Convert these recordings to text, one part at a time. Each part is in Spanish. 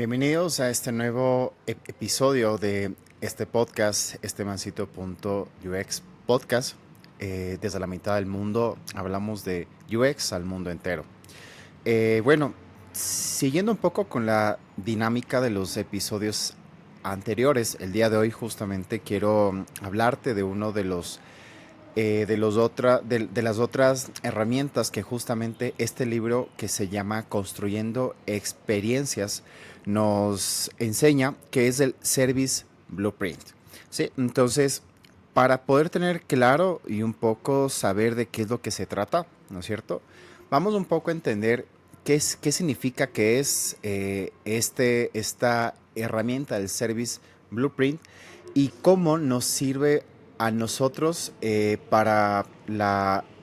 Bienvenidos a este nuevo episodio de este podcast, este mancito.ux podcast. Desde la mitad del mundo hablamos de UX al mundo entero. Bueno, siguiendo un poco con la dinámica de los episodios anteriores, el día de hoy justamente quiero hablarte de uno de las otras herramientas que justamente este libro que se llama Construyendo Experiencias nos enseña, que es el Service Blueprint. ¿Sí? Entonces, para poder tener claro y un poco saber de qué es lo que se trata, ¿no es cierto? Vamos un poco a entender qué significa que es esta herramienta del Service Blueprint y cómo nos sirve a nosotros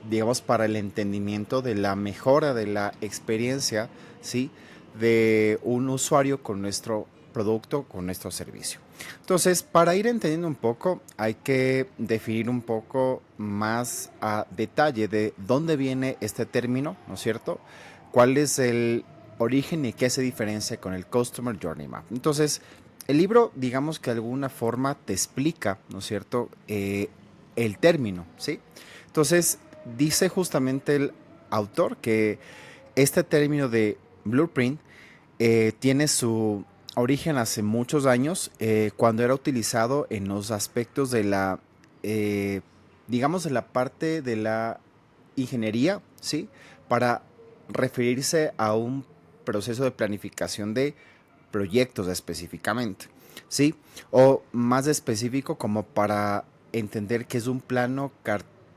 digamos, para el entendimiento de la mejora de la experiencia, ¿sí? De un usuario con nuestro producto, con nuestro servicio. Entonces, para ir entendiendo un poco, hay que definir un poco más a detalle de dónde viene este término, ¿no es cierto? ¿Cuál es el origen y qué se diferencia con el Customer Journey Map? Entonces, el libro, digamos que de alguna forma te explica, ¿no es cierto?, el término, ¿sí? Entonces, dice justamente el autor que este término de blueprint tiene su origen hace muchos años, cuando era utilizado en los aspectos de eh, digamos, de la parte de la ingeniería, ¿sí? Para referirse a un proceso de planificación de proyectos específicamente, ¿sí? O más específico como para entender qué es un plano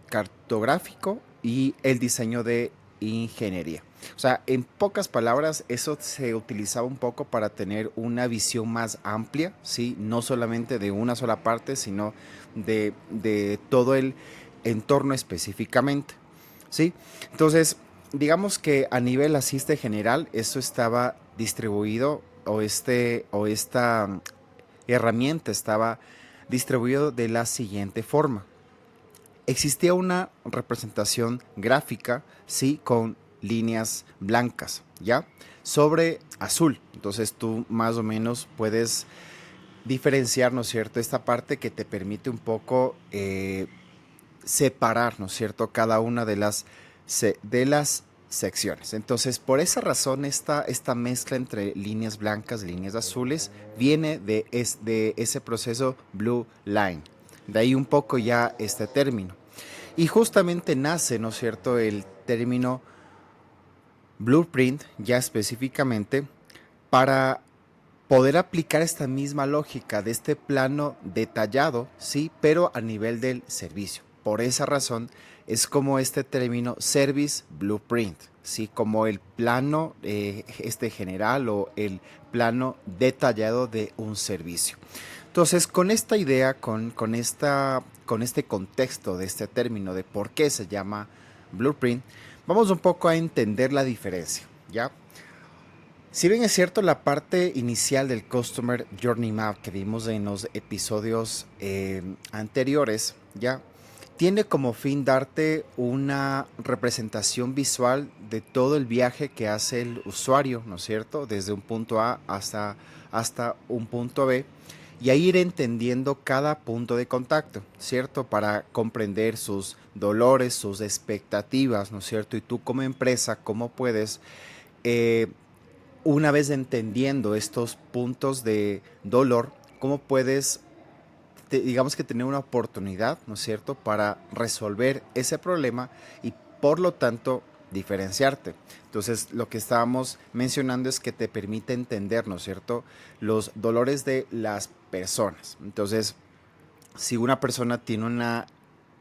cartográfico y el diseño de ingeniería. O sea, en pocas palabras, eso se utilizaba un poco para tener una visión más amplia, ¿sí? No solamente de una sola parte, sino de todo el entorno específicamente, ¿sí? Entonces, digamos que a nivel asiste general, esto estaba distribuido o esta herramienta estaba distribuido de la siguiente forma. Existía una representación gráfica, sí, con líneas blancas, ¿ya? Sobre azul. Entonces tú más o menos puedes diferenciar, ¿no es cierto?, esta parte que te permite un poco separar, ¿no es cierto?, cada una de las secciones. Entonces, por esa razón, esta mezcla entre líneas blancas y líneas azules viene de ese proceso Blue Line. De ahí un poco ya este término. Y justamente nace, ¿no es cierto?, el término Blueprint ya específicamente para poder aplicar esta misma lógica de este plano detallado, sí, pero a nivel del servicio. Por esa razón es como este término Service Blueprint, sí, como el plano general o el plano detallado de un servicio. Entonces, con esta idea, con este contexto de este término de por qué se llama Blueprint, vamos un poco a entender la diferencia, ¿ya? Si bien es cierto, la parte inicial del Customer Journey Map que vimos en los episodios anteriores, ya tiene como fin darte una representación visual de todo el viaje que hace el usuario, ¿no es cierto? Desde un punto A hasta un punto B y a ir entendiendo cada punto de contacto, ¿cierto? Para comprender sus dolores, sus expectativas, ¿no es cierto? Y tú como empresa, ¿cómo puedes eh, una vez entendiendo estos puntos de dolor, cómo puedes, digamos que tener una oportunidad, ¿no es cierto?, para resolver ese problema y por lo tanto diferenciarte? Entonces, lo que estábamos mencionando es que te permite entender, ¿no es cierto?, los dolores de las personas. Entonces, si una persona tiene una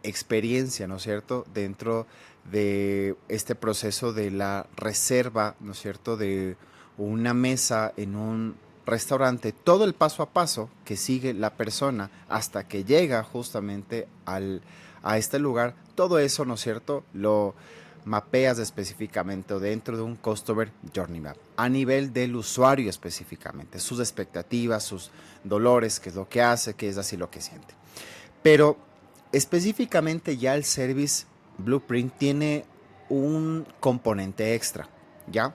experiencia, ¿no es cierto?, dentro de este proceso de la reserva, ¿no es cierto?, de una mesa en un restaurante, todo el paso a paso que sigue la persona hasta que llega justamente a este lugar, todo eso, ¿no es cierto?, lo mapeas específicamente dentro de un Customer Journey Map, a nivel del usuario específicamente, sus expectativas, sus dolores, qué es lo que hace, qué es así lo que siente. Pero específicamente ya el Service Blueprint tiene un componente extra, ¿ya?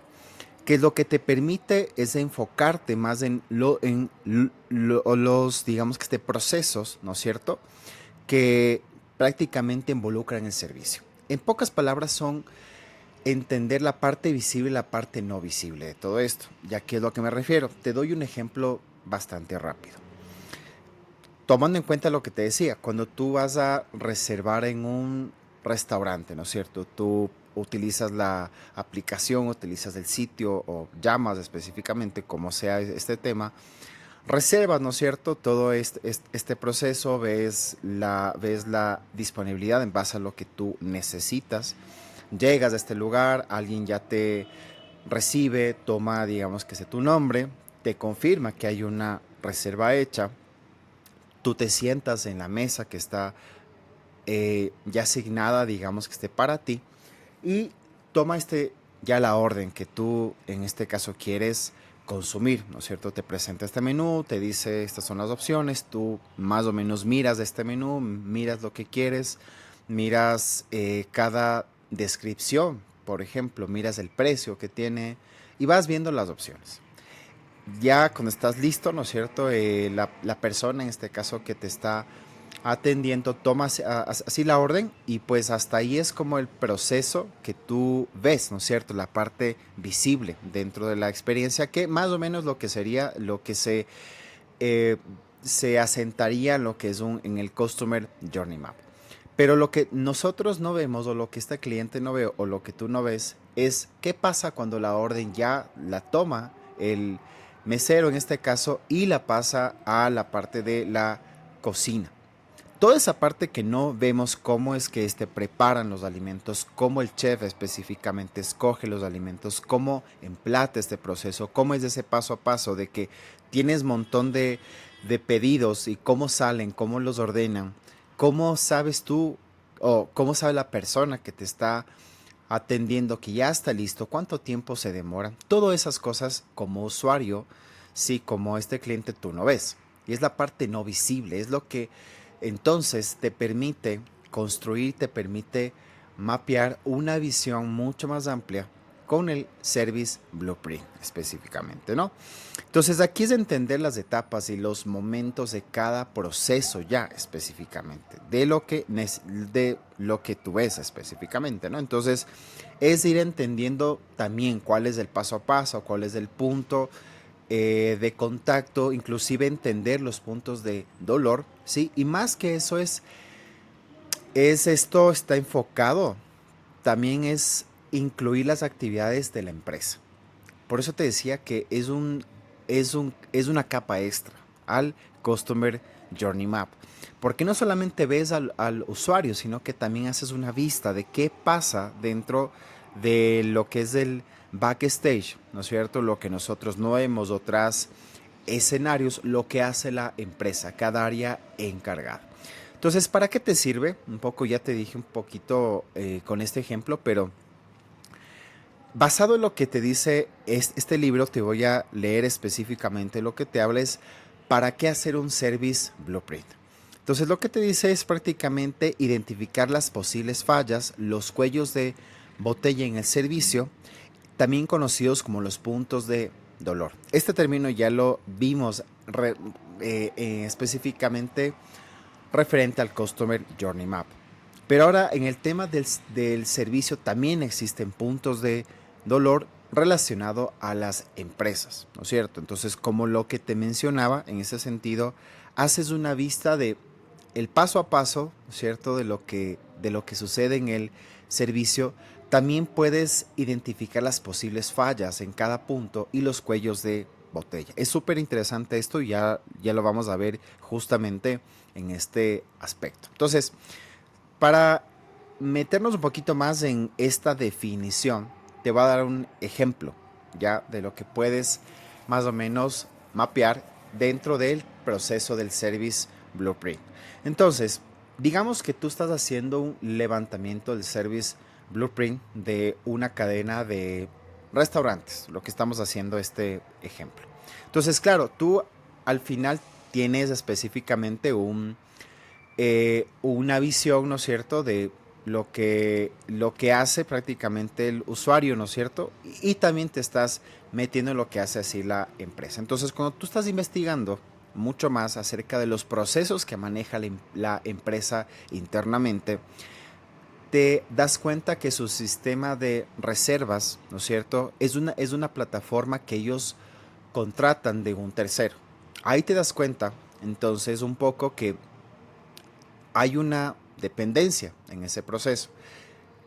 que lo que te permite es enfocarte más los, digamos que procesos, ¿no es cierto?, que prácticamente involucran el servicio. En pocas palabras son entender la parte visible y la parte no visible de todo esto. ¿Ya qué es lo que me refiero? Te doy un ejemplo bastante rápido. Tomando en cuenta lo que te decía, cuando tú vas a reservar en un restaurante, ¿no es cierto? Tú utilizas la aplicación, utilizas el sitio o llamas específicamente, como sea este tema, reservas, ¿no es cierto? Todo este proceso, ves la disponibilidad en base a lo que tú necesitas. Llegas a este lugar, alguien ya te recibe, toma, digamos que sé tu nombre, te confirma que hay una reserva hecha, tú te sientas en la mesa que está ya asignada, digamos que esté para ti, y toma ya la orden que tú en este caso quieres consumir, ¿no es cierto? Te presenta este menú, te dice estas son las opciones, tú más o menos miras de este menú, miras lo que quieres, miras cada descripción, por ejemplo, miras el precio que tiene y vas viendo las opciones. Ya cuando estás listo, ¿no es cierto? La persona en este caso que te está atendiendo, tomas así la orden y pues hasta ahí es como el proceso que tú ves, ¿no es cierto? La parte visible dentro de la experiencia, que más o menos lo que sería, lo que eh, se asentaría en lo que es en el Customer Journey Map. Pero lo que nosotros no vemos o lo que este cliente no ve o lo que tú no ves es qué pasa cuando la orden ya la toma el mesero en este caso y la pasa a la parte de la cocina. Toda esa parte que no vemos cómo es que preparan los alimentos, cómo el chef específicamente escoge los alimentos, cómo emplata este proceso, cómo es ese paso a paso de que tienes un montón de pedidos y cómo salen, cómo los ordenan, cómo sabes tú o cómo sabe la persona que te está atendiendo que ya está listo, cuánto tiempo se demora. Todas esas cosas como usuario, sí, como este cliente tú no ves. Y es la parte no visible, es lo que entonces te permite construir, te permite mapear una visión mucho más amplia con el Service Blueprint específicamente, ¿no? Entonces aquí es entender las etapas y los momentos de cada proceso ya específicamente, de lo que tú ves específicamente, ¿no? Entonces es ir entendiendo también cuál es el paso a paso, cuál es el punto de contacto, inclusive entender los puntos de dolor, ¿sí? Y más que eso esto está enfocado, también es incluir las actividades de la empresa. Por eso te decía que es una capa extra al Customer Journey Map. Porque no solamente ves al usuario, sino que también haces una vista de qué pasa dentro de lo que es el backstage, ¿no es cierto? Lo que nosotros no vemos, otras escenarios, lo que hace la empresa, cada área encargada. Entonces, ¿para qué te sirve? Un poco ya te dije un poquito con este ejemplo, pero basado en lo que te dice este libro, te voy a leer específicamente lo que te habla es para qué hacer un Service Blueprint. Entonces lo que te dice es prácticamente identificar las posibles fallas, los cuellos de botella en el servicio, también conocidos como los puntos de dolor. Este término ya lo vimos específicamente referente al Customer Journey Map. Pero ahora en el tema del servicio también existen puntos de dolor relacionado a las empresas, ¿no es cierto? Entonces, como lo que te mencionaba, en ese sentido, haces una vista de el paso a paso, ¿no es cierto? De lo que sucede en el servicio. También puedes identificar las posibles fallas en cada punto y los cuellos de botella. Es súper interesante esto y ya lo vamos a ver justamente en este aspecto. Entonces, para meternos un poquito más en esta definición, te voy a dar un ejemplo ya de lo que puedes más o menos mapear dentro del proceso del Service Blueprint. Entonces, digamos que tú estás haciendo un levantamiento del Service Blueprint de una cadena de restaurantes, lo que estamos haciendo este ejemplo. Entonces, claro, tú al final tienes específicamente una visión, ¿no es cierto?, de lo que hace prácticamente el usuario, ¿no es cierto? Y también te estás metiendo en lo que hace así la empresa. Entonces, cuando tú estás investigando mucho más acerca de los procesos que maneja la empresa internamente, te das cuenta que su sistema de reservas, ¿no es cierto? Es una plataforma que ellos contratan de un tercero. Ahí te das cuenta, entonces, un poco que hay una dependencia en ese proceso.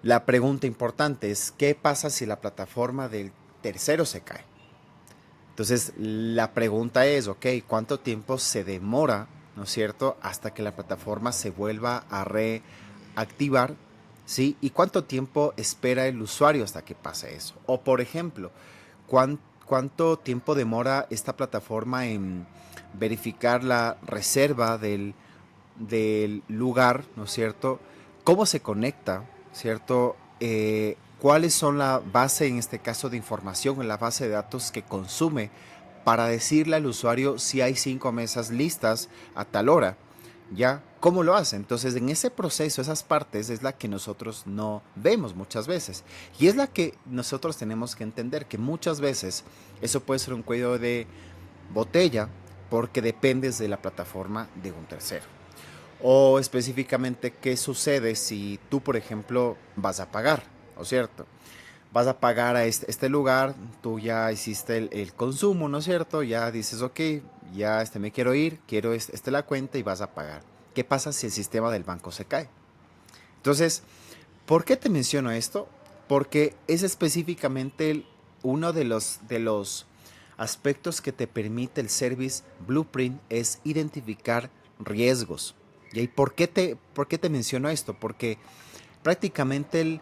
La pregunta importante es, ¿qué pasa si la plataforma del tercero se cae? Entonces, la pregunta es, ok, ¿cuánto tiempo se demora, ¿no es cierto?, hasta que la plataforma se vuelva a reactivar, ¿sí? ¿Y cuánto tiempo espera el usuario hasta que pase eso? O, por ejemplo, ¿cuánto tiempo demora esta plataforma en verificar la reserva del lugar, ¿no es cierto? ¿Cómo se conecta, ¿cierto? ¿Cuáles son la base, en este caso, de información, en la base de datos que consume para decirle al usuario si hay 5 mesas listas a tal hora? ¿Ya? ¿Cómo lo hace? Entonces, en ese proceso, esas partes es la que nosotros no vemos muchas veces. Y es la que nosotros tenemos que entender, que muchas veces eso puede ser un cuello de botella porque dependes de la plataforma de un tercero. O específicamente, ¿qué sucede si tú, por ejemplo, vas a pagar? ¿No es cierto? Vas a pagar a este lugar, tú ya hiciste el consumo, ¿no es cierto? Ya dices, ok, ya me quiero ir, quiero la cuenta y vas a pagar. ¿Qué pasa si el sistema del banco se cae? Entonces, ¿por qué te menciono esto? Porque es específicamente uno de los aspectos que te permite el Service Blueprint es identificar riesgos. ¿Y por qué te menciono esto? Porque prácticamente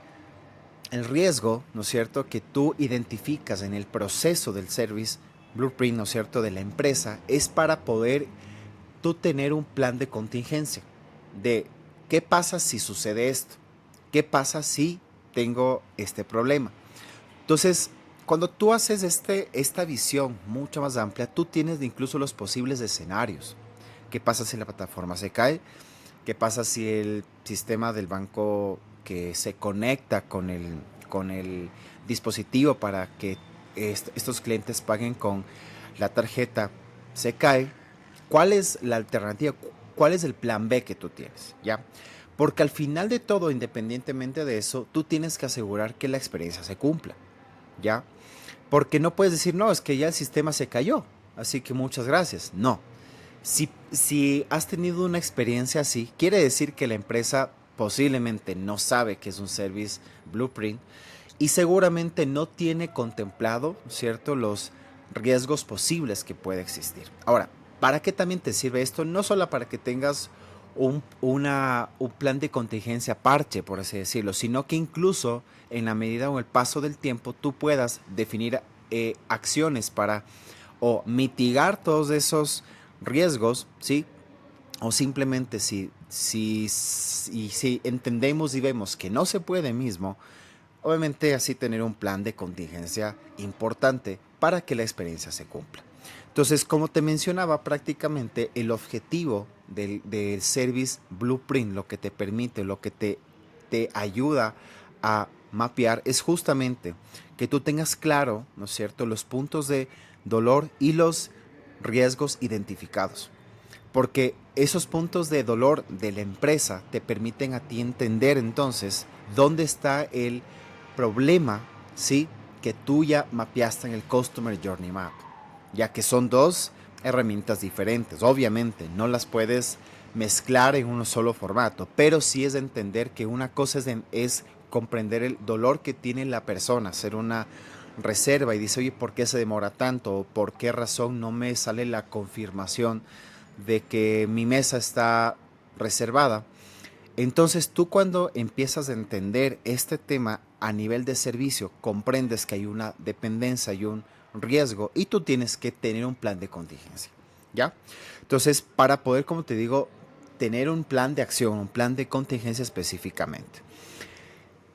el riesgo, ¿no es cierto?, que tú identificas en el proceso del Service Blueprint, ¿no es cierto?, de la empresa, es para poder tú tener un plan de contingencia de qué pasa si sucede esto, qué pasa si tengo este problema. Entonces, cuando tú haces esta visión mucho más amplia, tú tienes incluso los posibles escenarios. ¿Qué pasa si la plataforma se cae? ¿Qué pasa si el sistema del banco que se conecta con el dispositivo para que estos clientes paguen con la tarjeta se cae? ¿Cuál es la alternativa? ¿Cuál es el plan B que tú tienes? ¿Ya? Porque al final de todo, independientemente de eso, tú tienes que asegurar que la experiencia se cumpla. ¿Ya? Porque no puedes decir, no, es que ya el sistema se cayó, así que muchas gracias. No. Si has tenido una experiencia así, quiere decir que la empresa posiblemente no sabe que es un Service Blueprint y seguramente no tiene contemplado, ¿cierto?, los riesgos posibles que puede existir. Ahora, ¿para qué también te sirve esto? No solo para que tengas un plan de contingencia parche, por así decirlo, sino que incluso en la medida o el paso del tiempo tú puedas definir acciones para o mitigar todos esos riesgos, ¿sí? O simplemente si entendemos y vemos que no se puede mismo, obviamente así tener un plan de contingencia importante para que la experiencia se cumpla. Entonces, como te mencionaba, prácticamente el objetivo del Service Blueprint, lo que te permite, lo que te ayuda a mapear, es justamente que tú tengas claro, ¿no es cierto?, los puntos de dolor y los riesgos identificados. Porque esos puntos de dolor de la empresa te permiten a ti entender entonces dónde está el problema, ¿sí?, que tú ya mapeaste en el Customer Journey Map, ya que son dos herramientas diferentes. Obviamente no las puedes mezclar en un solo formato, pero sí es entender que una cosa es comprender el dolor que tiene la persona, hacer una reserva y dice, oye, ¿por qué se demora tanto? ¿O por qué razón no me sale la confirmación de que mi mesa está reservada? Entonces tú, cuando empiezas a entender este tema a nivel de servicio, comprendes que hay una dependencia y un riesgo y tú tienes que tener un plan de contingencia, ¿ya? Entonces, para poder, como te digo, tener un plan de acción, un plan de contingencia específicamente.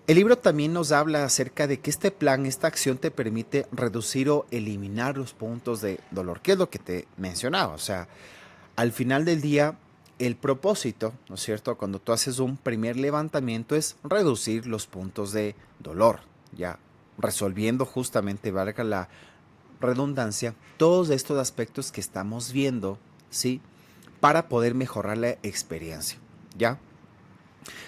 El libro también nos habla acerca de que este plan, esta acción te permite reducir o eliminar los puntos de dolor, que es lo que te mencionaba. O sea, al final del día, el propósito, ¿no es cierto? Cuando tú haces un primer levantamiento es reducir los puntos de dolor, ya resolviendo justamente, valga la redundancia, todos estos aspectos que estamos viendo, ¿sí? Para poder mejorar la experiencia, ¿ya?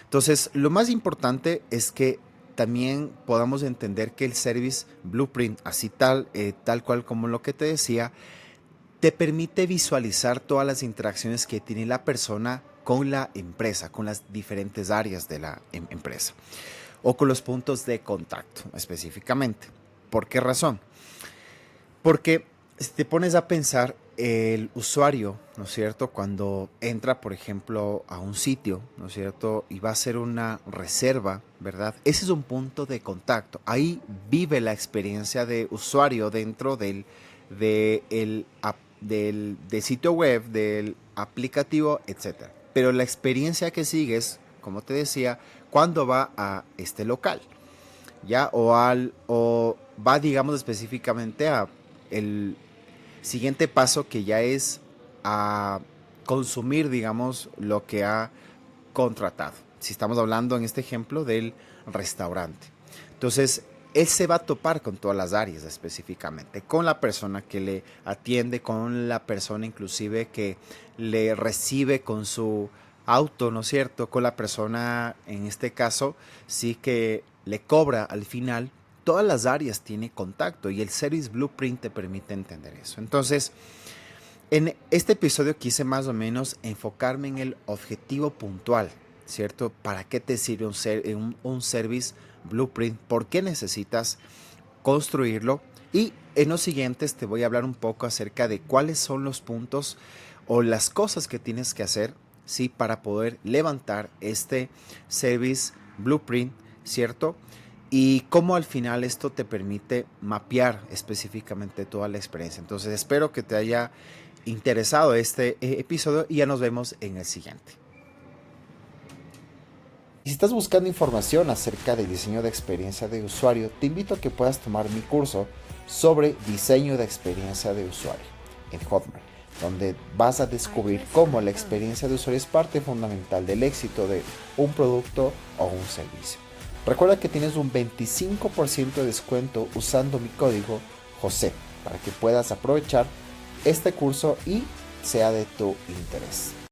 Entonces, lo más importante es que también podamos entender que el Service Blueprint, así tal cual como lo que te decía, te permite visualizar todas las interacciones que tiene la persona con la empresa, con las diferentes áreas de la empresa o con los puntos de contacto específicamente. ¿Por qué razón? Porque si te pones a pensar, el usuario, ¿no es cierto? Cuando entra, por ejemplo, a un sitio, ¿no es cierto? Y va a hacer una reserva, ¿verdad? Ese es un punto de contacto. Ahí vive la experiencia de usuario dentro del sitio web, del aplicativo, etcétera. Pero la experiencia que sigue es, como te decía, cuando va a este local, ¿ya? O va, digamos, específicamente a el siguiente paso, que ya es a consumir, digamos, lo que ha contratado. Si estamos hablando en este ejemplo del restaurante. Entonces, él se va a topar con todas las áreas específicamente, con la persona que le atiende, con la persona inclusive que le recibe con su auto, ¿no es cierto? Con la persona, en este caso, sí que le cobra al final. Todas las áreas tiene contacto y el Service Blueprint te permite entender eso. Entonces, en este episodio quise más o menos enfocarme en el objetivo puntual, ¿cierto? ¿Para qué te sirve un Service Blueprint? ¿Por qué necesitas construirlo? Y en los siguientes te voy a hablar un poco acerca de cuáles son los puntos o las cosas que tienes que hacer, ¿sí? Para poder levantar este Service Blueprint, ¿cierto? Y cómo al final esto te permite mapear específicamente toda la experiencia. Entonces espero que te haya interesado este episodio y ya nos vemos en el siguiente. Y si estás buscando información acerca del diseño de experiencia de usuario, te invito a que puedas tomar mi curso sobre diseño de experiencia de usuario en Hotmart, donde vas a descubrir cómo la experiencia de usuario es parte fundamental del éxito de un producto o un servicio. Recuerda que tienes un 25% de descuento usando mi código JOSE para que puedas aprovechar este curso y sea de tu interés.